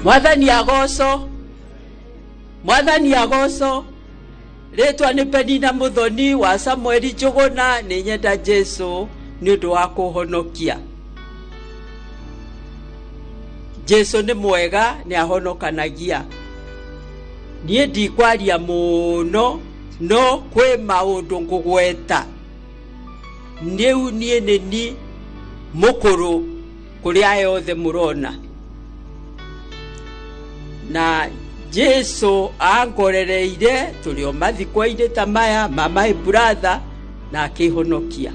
Mwathani agoco retwa ni Penina Muthoni wa Samueli Njuguna ni nyenda Jesu ni undu wa kuhonokia. Jesu ni mwega, ni ahonokanagia. Nie ndikwaria muno no kwe maundu ngugweta. Niu nie ni mukuru kuri aya othe murona. Na Jesu angorereire turi o mathikwa-ine ta maya my brother na akihonokia.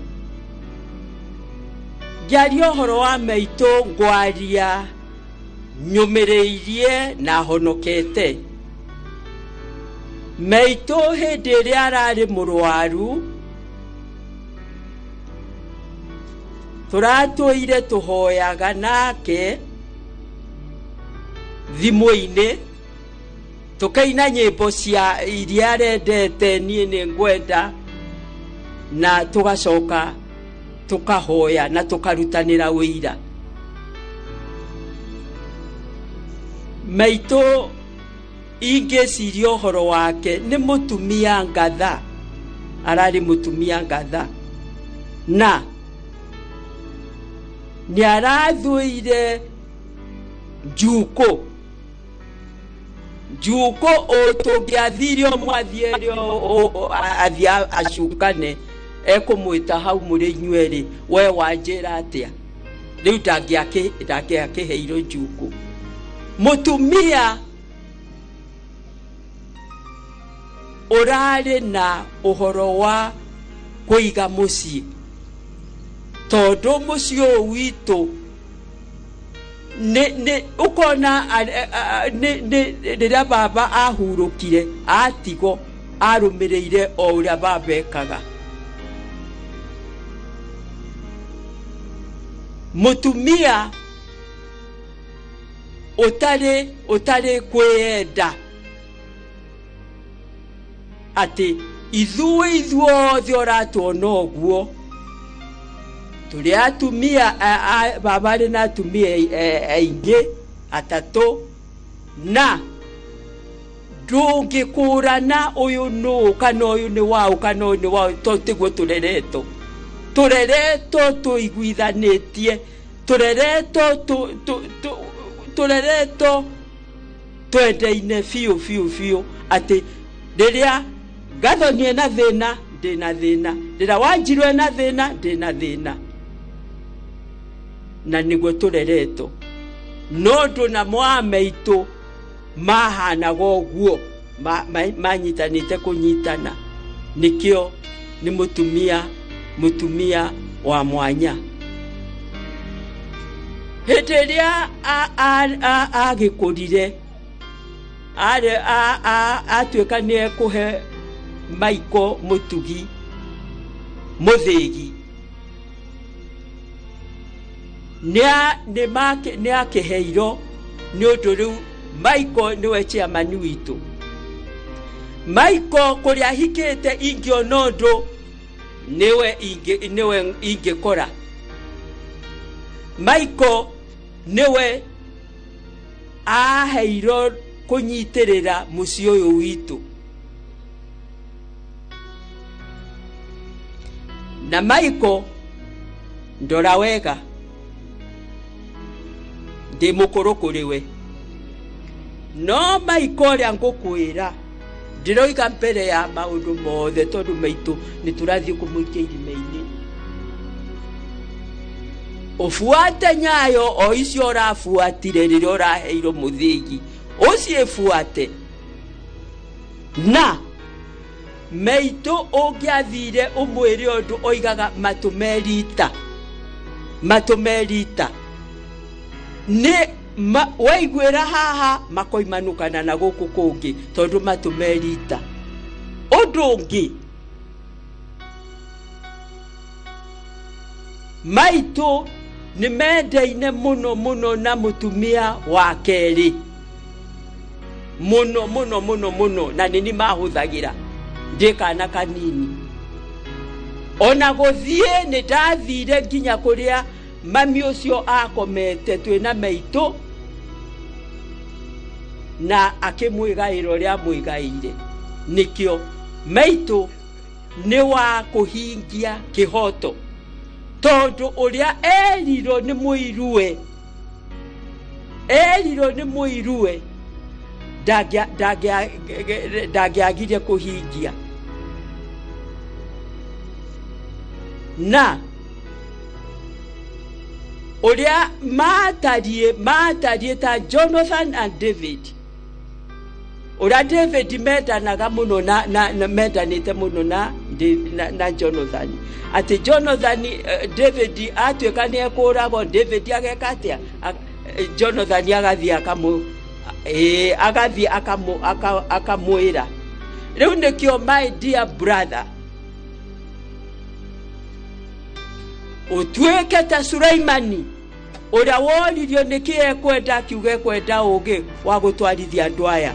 Ngiaria uhoro wa maitu ngwaria nyumireirie na honokete. Maitu hindi iria arari murwaru turatuire tuhoyaga nake thimu-ine tukaina nyimbo cia iria rendete nie ni ngwenda na tugacoka tukahoya na tukarutanira wira. Maitu ingeciria uhoro wake ni mutumia ngatha, arari mutumia ngatha na ni arathuire Juko otungiathirio mwathirio athia acukane ekumwita hau muri nyweri we wanjira atia riu ndakiakiheiro Juko mutumia urari na uhoro wa kuiga mucii tondu mucii witu ne ukona ne baba ahurukire atigo arumireire o uria baba ekaga. Mutumia utare kwenda ati ithuo thioratuona uguo turi atumia baba ri na atumia aingi atatu na ndungikurana uyu no kana uyu ni wao kana uyu ni wao totiguo turereto tuiguithanitie turereto twendeine fiu ati riria Gathoni na thina ndina thina, riria Wanjiru na thina ndina thina, na niguo turereto no ndu na mwameitu mahanaga uguo manyitanite kunyitana nikio ni mutumia wa mwanya. Heteria agikurire atuika ni ekuhe Maiko mutugi muthigi ni akiheiro ni undu riu Maiko niwe chairman witu. Maiko kuria hikite ingio nondu niwe ingikora. Maiko niwe aheiro kunyitirira mucii uyu witu. Na Maiko ndora wega ndi mukuru kuriwe no Maiko ria ngukwira ndiroiga mbere ya maundu mothe tondu maitu ni turathie kumuikia irimeini ufuate nyayo o icio rafuatire riria uraheiro muthigi uciefuate na meitu ungiathire umwire undu oigaga matumerita ni waigwira haha makoimanukana na guku kungi tondu matumerita undu ungi maitu ni mendeine muno na mutumia wa keri muno na nini mahuthagira ndikana kanini ona guthie ni ndathire nginya kuria mami ucio akomete twina maitu na akimwigaira uria mwigaire nikio maitu ni wa kuhingia kihoto tondu uria eriro ni muirue ndagiagire kuhingia na uria matarie ta Jonathan and David uria David mendanaga muno na mendanite muno na Jonathan ati Jonathan David atuika ni ekuragwo David agekatia Jonathan agathi akamwira riu nikio my dear brother utuike ta Sulaimani uria woririo nikie kwenda kiuge kwenda ugi wa gutwarithia andu aya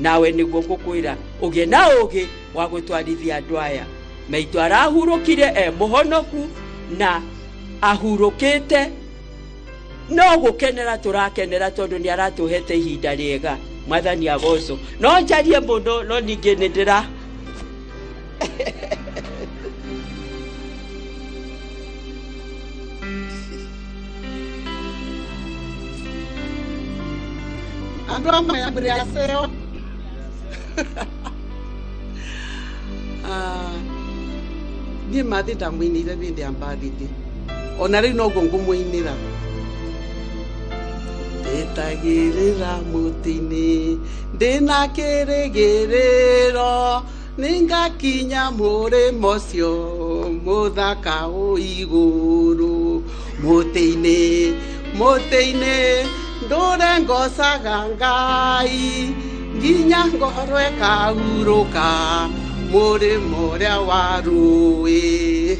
nawe niguo ngukwira ugie na ugi wa gutwarithia andu aya maitu arahurukire muhonoku na ahurukite no gukenera turakenera tondu ni aratuhete ihinda riega mwathani agoco no njarie muno no ningi nindira Andũ amwe ambere aseo ni mathi ndamwinire bindi ambathiti ona riu no ngumwinira ndetagirira mutini ndina kirigiriro ningakinya murimo cio muthaka iguru mutini ndore ngocaga Ngai nginya ngoro ikahuruka murimo uria wa rũĩ